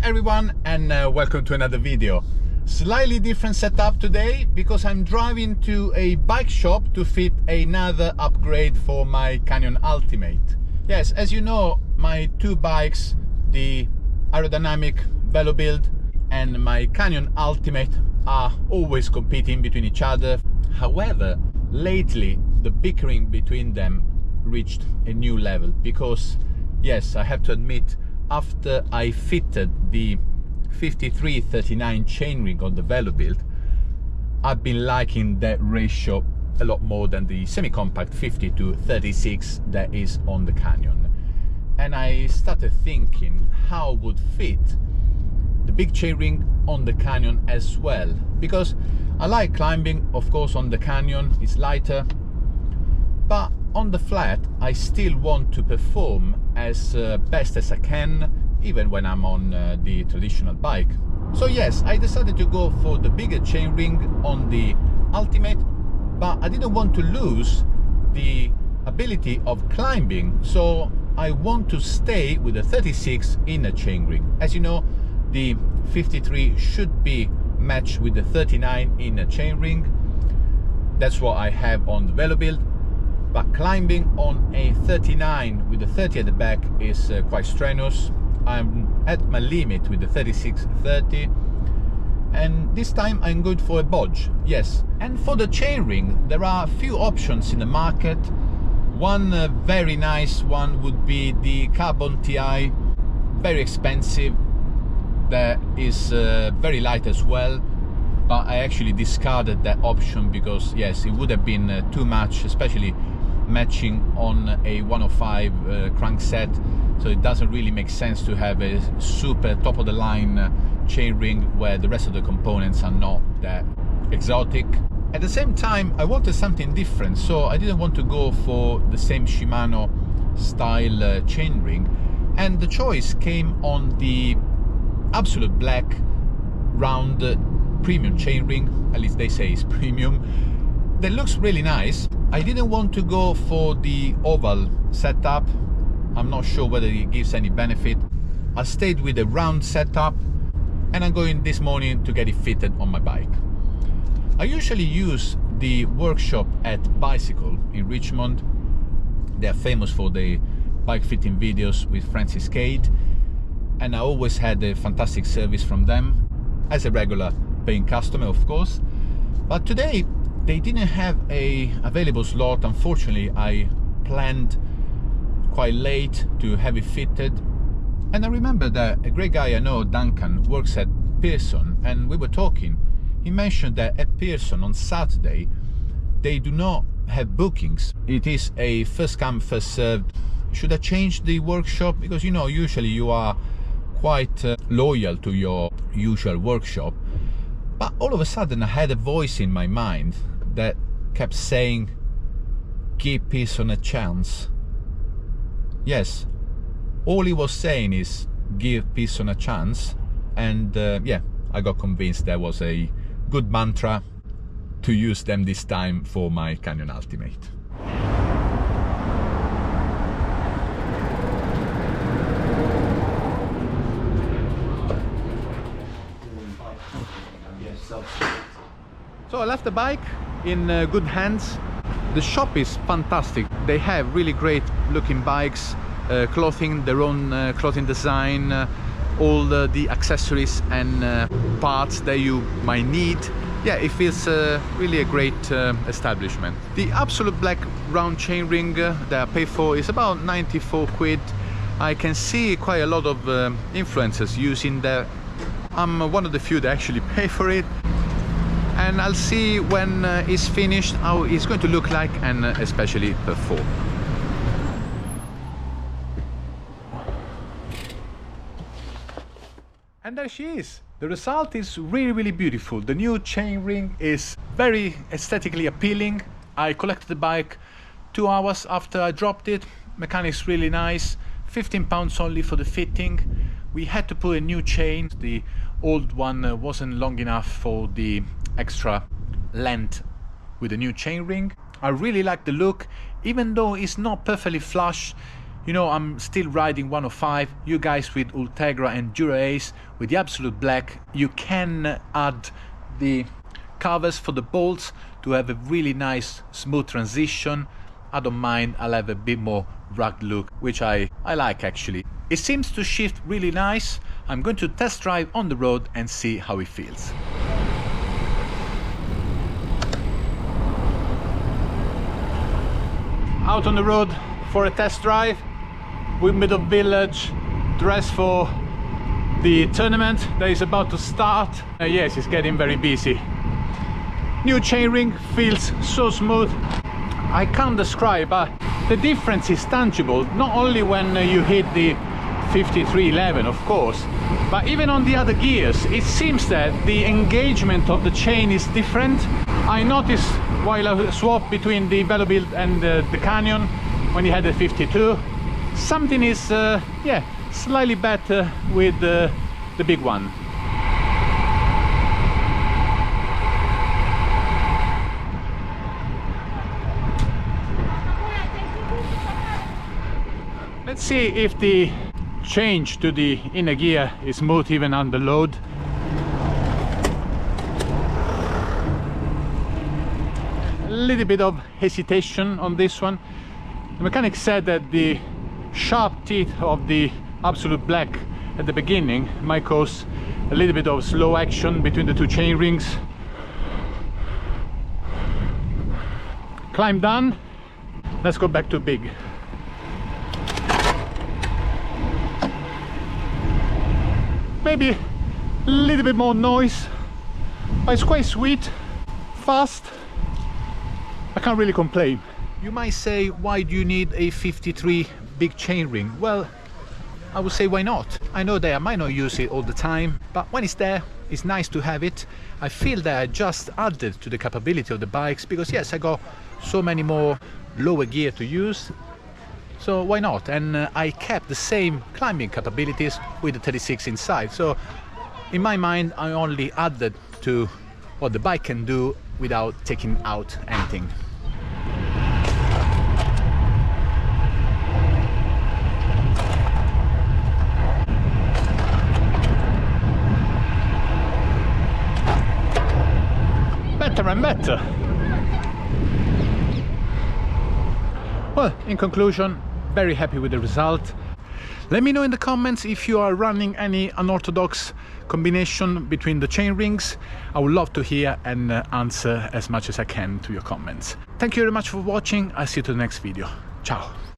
everyone, and welcome to another video. Slightly different setup today because I'm driving to a bike shop to fit another upgrade for my Canyon Ultimate. Yes, as you know, my two bikes, the aerodynamic Velo Build and my Canyon Ultimate, are always competing between each other. However, lately the bickering between them reached a new level because, yes, I have to admit, after I fitted the 53-39 chainring on the Velo Build, I've been liking that ratio a lot more than the semi-compact 50-36 that is on the Canyon. And I started thinking how would fit the big chainring on the Canyon as well, because I like climbing, of course, on the Canyon. It's lighter, but on the flat I still want to perform as best as I can, even when I'm on the traditional bike. So yes, I decided to go for the bigger chainring on the Ultimate, but I didn't want to lose the ability of climbing, so I want to stay with the 36 inner chainring. As you know, the 53 should be matched with the 39 inner chainring. That's what I have on the Velo Build. But climbing on a 39 with the 30 at the back is quite strenuous. I'm at my limit with the 36-30, and this time I'm going for a bodge, yes. And for the chainring, there are a few options in the market. One very nice one would be the Carbon TI, very expensive, that is very light as well. But I actually discarded that option because, yes, it would have been too much, especially matching on a 105 crankset, so it doesn't really make sense to have a super top of the line chainring where the rest of the components are not that exotic. At the same time, I wanted something different, so I didn't want to go for the same Shimano style chainring, and the choice came on the absolute black round premium chainring. At least they say it's premium. That looks really nice. I didn't want to go for the oval setup. I'm not sure whether it gives any benefit. I stayed with a round setup, and I'm going this morning to get it fitted on my bike. I usually use the workshop at Bicycle in Richmond. They are famous for the bike fitting videos with Francis Cade, and I always had a fantastic service from them as a regular paying customer, of course. But today they didn't have a available slot. Unfortunately, I planned quite late to have it fitted, and I remember that a great guy I know, Duncan, works at Pearson, and we were talking. He mentioned that at Pearson on Saturday they do not have bookings. It is a first come first served. Should I change the workshop? Because, you know, usually you are quite loyal to your usual workshop. But all of a sudden I had a voice in my mind that kept saying, give Pearson a chance. Yes, all he was saying is give Pearson a chance, and yeah, I got convinced that was a good mantra to use them this time for my Canyon Ultimate. So I left the bike in good hands. The shop is fantastic. They have really great looking bikes, clothing, their own clothing design, all the accessories and parts that you might need. Yeah, it feels really a great establishment. The absolute black round chainring that I pay for is about 94 quid. I can see quite a lot of influencers using that. I'm one of the few that actually pay for it. And I'll see when it's finished how it's going to look like, and especially perform. And there she is. The result is really beautiful. The new chainring is very aesthetically appealing. I collected the bike 2 hours after I dropped it. Mechanics really nice. £15 only for the fitting. We had to put a new chain. The old one wasn't long enough for the extra length with the new chainring. I really like the look, even though it's not perfectly flush. You know, I'm still riding 105, you guys with Ultegra and Dura Ace with the Absolute Black. You can add the covers for the bolts to have a really nice smooth transition. I don't mind, I'll have a bit more rugged look, which I like actually. It seems to shift really nice. I'm going to test drive on the road and see how it feels. Out on the road for a test drive. Wimbledon Village, dressed for the tournament that is about to start. Yes, it's getting very busy. New chainring feels so smooth. I can't describe, but the difference is tangible. Not only when you hit the 5311, of course, but even on the other gears. It seems that the engagement of the chain is different. I noticed while I swapped between the Velobuild and the Canyon when you had the 52, something is slightly better with the big one. Let's see if the change to the inner gear is smooth even under load. A little bit of hesitation on this one. The mechanic said that the sharp teeth of the Absolute Black at the beginning might cause a little bit of slow action between the two chain rings. Climb done. Let's go back to big. Maybe a little bit more noise, but it's quite sweet, fast. I can't really complain. You might say, why do you need a 53 big chainring? Well, I would say why not? I know that I might not use it all the time, but when it's there, it's nice to have it. I feel that I just added to the capability of the bikes because yes, I got so many more lower gear to use. So why not? And I kept the same climbing capabilities with the 36 inside. So in my mind, I only added to what the bike can do without taking out anything. Better and better. Well, in conclusion, very happy with the result. Let me know in the comments if you are running any unorthodox combination between the chain rings. I would love to hear and answer as much as I can to your comments. Thank you very much for watching. I'll see you to the next video. Ciao.